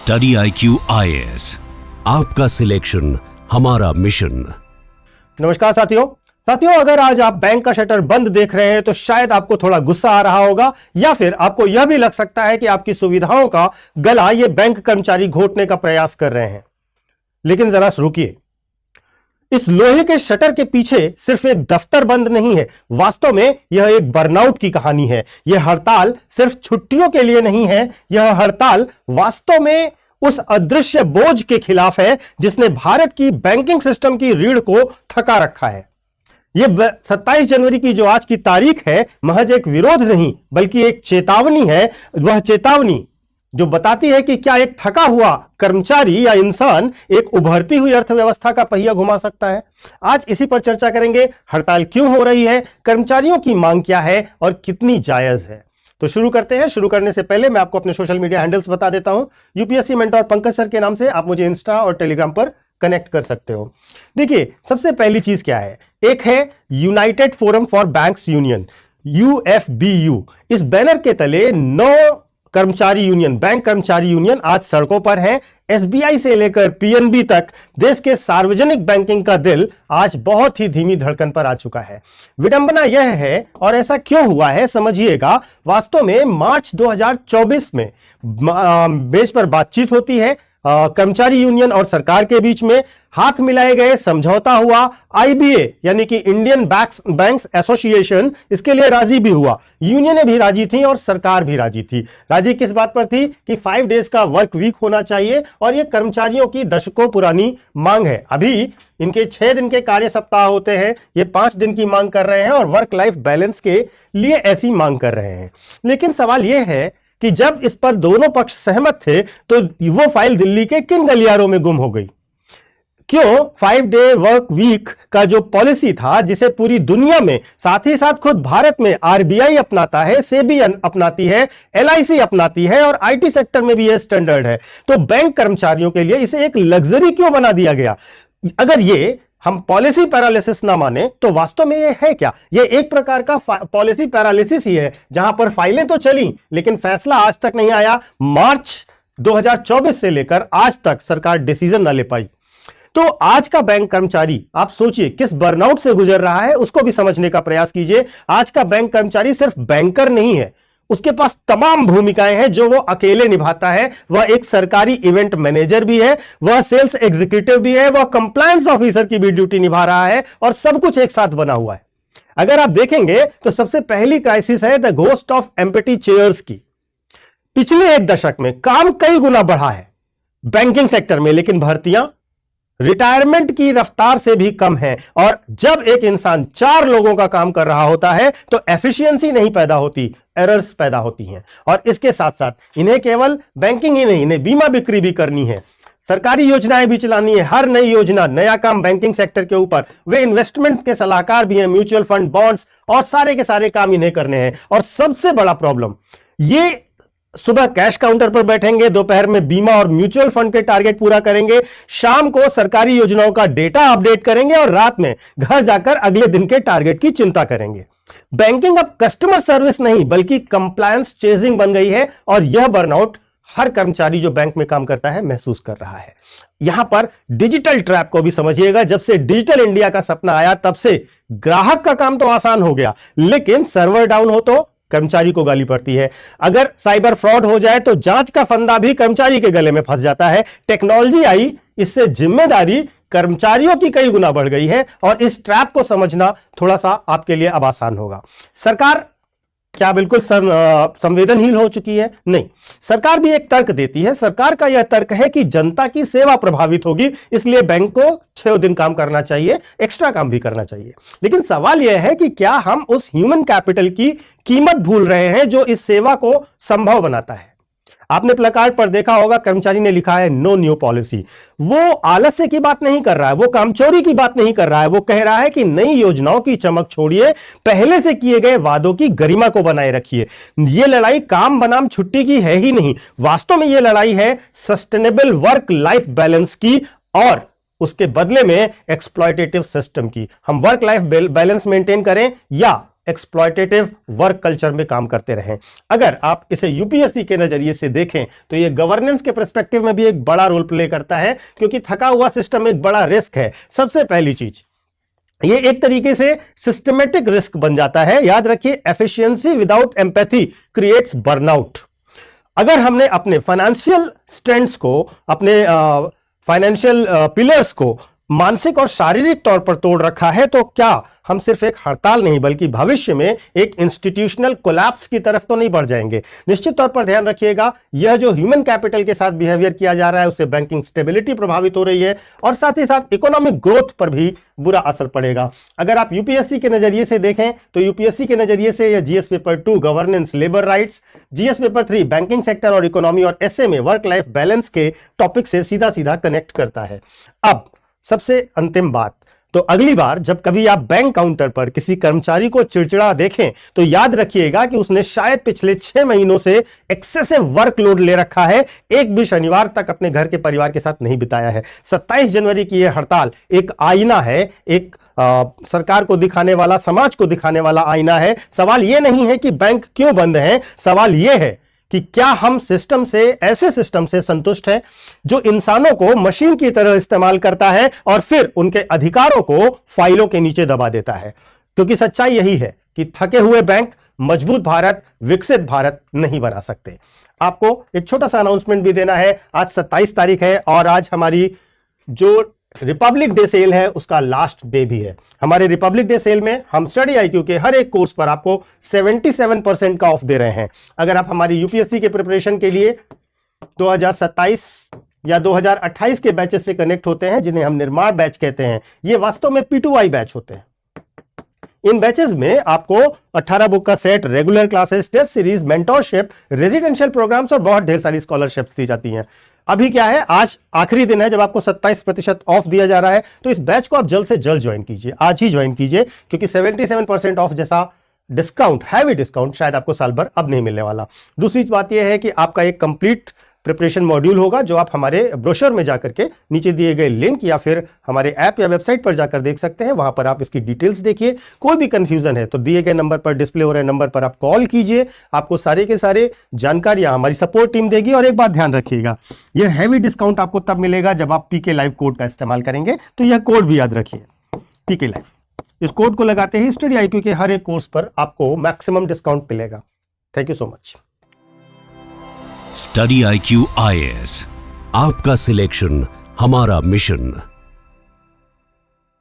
Study IQ IAS, आपका selection हमारा mission. नमस्कार साथियों, अगर आज आप बैंक का शटर बंद देख रहे हैं तो शायद आपको थोड़ा गुस्सा आ रहा होगा या फिर आपको यह भी लग सकता है कि आपकी सुविधाओं का गला ये बैंक कर्मचारी घोटने का प्रयास कर रहे हैं। लेकिन जरा रुकिए, इस लोहे के शटर के पीछे सिर्फ एक दफ्तर बंद नहीं है, वास्तव में यह एक बर्नआउट की कहानी है। यह हड़ताल सिर्फ छुट्टियों के लिए नहीं है, यह हड़ताल वास्तव में उस अदृश्य बोझ के खिलाफ है जिसने भारत की बैंकिंग सिस्टम की रीढ़ को थका रखा है। यह 27 जनवरी की जो आज की तारीख है, महज एक विरोध नहीं बल्कि एक चेतावनी है। वह चेतावनी जो बताती है कि क्या एक थका हुआ कर्मचारी या इंसान एक उभरती हुई अर्थव्यवस्था का पहिया घुमा सकता है। आज इसी पर चर्चा करेंगे। हड़ताल क्यों हो रही है, कर्मचारियों की मांग क्या है और कितनी जायज है। तो शुरू करते हैं। शुरू करने से पहले मैं आपको अपने सोशल मीडिया हैंडल्स बता देता हूं। यूपीएससी मेंटोर पंकज सर के नाम से आप मुझे इंस्टा और टेलीग्राम पर कनेक्ट कर सकते हो। देखिए, सबसे पहली चीज क्या है, एक है United forum for banks union, UFBU। इस बैनर के तले 9 कर्मचारी यूनियन, बैंक कर्मचारी यूनियन आज सड़कों पर हैं। SBI से लेकर PNB तक देश के सार्वजनिक बैंकिंग का दिल आज बहुत ही धीमी धड़कन पर आ चुका है। विडंबना यह है, और ऐसा क्यों हुआ है समझिएगा। वास्तव में मार्च 2024 में बेस पर बातचीत होती है कर्मचारी यूनियन और सरकार के बीच में, हाथ मिलाए गए, समझौता हुआ। IBA यानी कि इंडियन बैंक्स एसोसिएशन इसके लिए राजी भी हुआ, यूनियनें भी राजी थी और सरकार भी राजी थी। राजी किस बात पर थी कि 5 डेज का वर्क वीक होना चाहिए, और यह कर्मचारियों की दशकों पुरानी मांग है। अभी इनके 6 दिन के कार्य सप्ताह होते हैं, ये 5 दिन की मांग कर रहे हैं और वर्क लाइफ बैलेंस के लिए ऐसी मांग कर रहे हैं। लेकिन सवाल यह है कि जब इस पर दोनों पक्ष सहमत थे तो वो फाइल दिल्ली के किन गलियारों में गुम हो गई। क्यों 5 डे वर्क वीक का जो पॉलिसी था, जिसे पूरी दुनिया में, साथ ही साथ खुद भारत में RBI अपनाता है, सेबी अपनाती है, LIC अपनाती है और IT सेक्टर में भी यह स्टैंडर्ड है, तो बैंक कर्मचारियों के लिए इसे एक लग्जरी क्यों बना दिया गया। अगर ये हम पॉलिसी पैरालिसिस ना माने तो वास्तव में ये है क्या, ये एक प्रकार का पॉलिसी पैरालिसिस ही है, जहां पर फाइलें तो चली लेकिन फैसला आज तक नहीं आया। मार्च 2024 से लेकर आज तक सरकार डिसीजन ना ले पाई। तो आज का बैंक कर्मचारी, आप सोचिए किस बर्नआउट से गुजर रहा है, उसको भी समझने का प्रयास कीजिए। आज का बैंक कर्मचारी सिर्फ बैंकर नहीं है, उसके पास तमाम भूमिकाएं हैं जो वो अकेले निभाता है। वह एक सरकारी इवेंट मैनेजर भी है, वह सेल्स एग्जीक्यूटिव भी है, वह कंप्लायंस ऑफिसर की भी ड्यूटी निभा रहा है, और सब कुछ एक साथ बना हुआ है। अगर आप देखेंगे तो सबसे पहली क्राइसिस है the ghost of empty chairs की। पिछले 1 दशक में काम कई गुना बढ़ा है बैंकिंग सेक्टर में, लेकिन भर्तियां रिटायरमेंट की रफ्तार से भी कम है। और जब एक इंसान 4 लोगों का काम कर रहा होता है तो एफिशिएंसी नहीं पैदा होती, एरर्स पैदा होती हैं। और इसके साथ साथ इन्हें केवल बैंकिंग ही नहीं, इन्हें बीमा बिक्री भी करनी है, सरकारी योजनाएं भी चलानी है। हर नई योजना, नया काम बैंकिंग सेक्टर के ऊपर। वे इन्वेस्टमेंट के सलाहकार भी हैं, म्यूचुअल फंड, बॉन्ड्स और सारे के सारे काम इन्हें करने हैं। और सबसे बड़ा प्रॉब्लम, ये सुबह कैश काउंटर पर बैठेंगे, दोपहर में बीमा और म्यूचुअल फंड के टारगेट पूरा करेंगे, शाम को सरकारी योजनाओं का डेटा अपडेट करेंगे और रात में घर जाकर अगले दिन के टारगेट की चिंता करेंगे। बैंकिंग अब कस्टमर सर्विस नहीं बल्कि कंप्लायंस चेजिंग बन गई है, और यह बर्नआउट हर कर्मचारी जो बैंक में काम करता है महसूस कर रहा है। यहां पर डिजिटल ट्रैप को भी समझिएगा। जब से डिजिटल इंडिया का सपना आया तब से ग्राहक का काम तो आसान हो गया, लेकिन सर्वर डाउन हो तो कर्मचारी को गाली पड़ती है। अगर साइबर फ्रॉड हो जाए तो जांच का फंदा भी कर्मचारी के गले में फंस जाता है। टेक्नोलॉजी आई, इससे जिम्मेदारी कर्मचारियों की कई गुना बढ़ गई है, और इस ट्रैप को समझना थोड़ा सा आपके लिए अब आसान होगा। सरकार क्या बिल्कुल संवेदनहीन हो चुकी है? नहीं, सरकार भी एक तर्क देती है। सरकार का यह तर्क है कि जनता की सेवा प्रभावित होगी, इसलिए बैंक को 6 दिन काम करना चाहिए, एक्स्ट्रा काम भी करना चाहिए। लेकिन सवाल यह है कि क्या हम उस ह्यूमन कैपिटल की कीमत भूल रहे हैं जो इस सेवा को संभव बनाता है। आपने प्लेकार्ड पर देखा होगा, कर्मचारी ने लिखा है नो न्यू पॉलिसी। वो आलस्य की बात नहीं कर रहा है, वो कामचोरी की बात नहीं कर रहा है, वो कह रहा है कि नई योजनाओं की चमक छोड़िए, पहले से किए गए वादों की गरिमा को बनाए रखिए। ये लड़ाई काम बनाम छुट्टी की है ही नहीं, वास्तव में ये लड़ाई है सस्टेनेबल वर्क लाइफ बैलेंस की, और उसके बदले में एक्सप्लॉयटेटिव सिस्टम की। हम वर्क लाइफ बैलेंस मेंटेन करें या एक्सप्लॉयटेटिव वर्क कल्चर में काम करते रहें। अगर आप इसे यूपीएससी के नजरिए से देखें तो यह गवर्नेंस के पर्सपेक्टिव में भी एक बड़ा रोल प्ले करता है, क्योंकि थका हुआ सिस्टम एक बड़ा रिस्क है। सबसे पहली चीज, ये एक तरीके से सिस्टमेटिक रिस्क बन जाता है। याद रखिए, efficiency without empathy creates burnout. अगर हमने अपने फाइनेंशियल स्ट्रेंथ्स को, अपने फाइनेंशियल पिलर्स को मानसिक और शारीरिक तौर पर तोड़ रखा है, तो क्या हम सिर्फ एक हड़ताल नहीं बल्कि भविष्य में एक इंस्टीट्यूशनल कोलैप्स की तरफ तो नहीं बढ़ जाएंगे। निश्चित तौर पर ध्यान रखिएगा, यह जो ह्यूमन कैपिटल के साथ बिहेवियर किया जा रहा है उससे बैंकिंग स्टेबिलिटी प्रभावित हो रही है और साथ ही साथ इकोनॉमिक ग्रोथ पर भी बुरा असर पड़ेगा। अगर आप यूपीएससी के नजरिए से देखें तो यूपीएससी के नजरिए से यह GS paper 2 governance labour rights, GS paper 3 banking sector और इकोनॉमी और एसए में वर्क लाइफ बैलेंस के टॉपिक से सीधा सीधा कनेक्ट करता है। अब सबसे अंतिम बात, तो अगली बार जब कभी आप बैंक काउंटर पर किसी कर्मचारी को चिड़चिड़ा देखें तो याद रखिएगा कि उसने शायद पिछले 6 महीनों से एक्सेसिव वर्कलोड ले रखा है, एक भी शनिवार तक अपने घर के परिवार के साथ नहीं बिताया है। 27 जनवरी की यह हड़ताल एक आईना है, एक सरकार को दिखाने वाला, समाज को दिखाने वाला आईना है। सवाल यह नहीं है कि बैंक क्यों बंद है, सवाल यह है कि क्या हम सिस्टम से, ऐसे सिस्टम से संतुष्ट हैं जो इंसानों को मशीन की तरह इस्तेमाल करता है और फिर उनके अधिकारों को फाइलों के नीचे दबा देता है। क्योंकि सच्चाई यही है कि थके हुए बैंक मजबूत भारत, विकसित भारत नहीं बना सकते। आपको एक छोटा सा अनाउंसमेंट भी देना है। आज 27 तारीख है और आज हमारी जो रिपब्लिक डे सेल है उसका लास्ट डे भी है। हमारे रिपब्लिक डे सेल में हम स्टडी आईक्यू के हर एक कोर्स पर आपको 77% का ऑफ दे रहे हैं। अगर आप हमारी यूपीएससी के प्रिपरेशन के लिए 2027 या 2028 के बैचेस से कनेक्ट होते हैं, जिन्हें हम निर्माण बैच कहते हैं, ये वास्तव में P2I बैच होते हैं। इन बैचेस में आपको 18 बुक का set, regular classes, test series, mentorship, residential programs और बहुत ढेर सारी स्कॉलरशिप्स दी जाती हैं। अभी क्या है, आज आखिरी दिन है जब आपको 27% ऑफ दिया जा रहा है, तो इस बैच को आप जल्द से जल्द ज्वाइन कीजिए, आज ही ज्वाइन कीजिए, क्योंकि 77% ऑफ जैसा डिस्काउंट, हैवी डिस्काउंट शायद आपको साल भर अब नहीं मिलने वाला। दूसरी बात यह है कि आपका एक कंप्लीट प्रिपरेशन मॉड्यूल होगा जो आप हमारे ब्रोशर में जाकर के नीचे दिए गए लिंक या फिर हमारे ऐप या वेबसाइट पर जाकर देख सकते हैं। वहां पर आप इसकी डिटेल्स देखिए। कोई भी कंफ्यूजन है तो दिए गए नंबर पर, डिस्प्ले हो रहे नंबर पर आप कॉल कीजिए, आपको सारे के सारे जानकारियां हमारी सपोर्ट टीम देगी। और एक बात ध्यान रखिएगा, यह हैवी डिस्काउंट आपको तब मिलेगा जब आप पीके लाइव कोड का इस्तेमाल करेंगे, तो यह कोड भी याद रखिए, पीके लाइव। इस कोड को लगाते ही स्टडी आईक्यू के हर एक कोर्स पर आपको मैक्सिमम डिस्काउंट मिलेगा। Thank you so much. Study IQ IAS, आपका सिलेक्शन हमारा मिशन।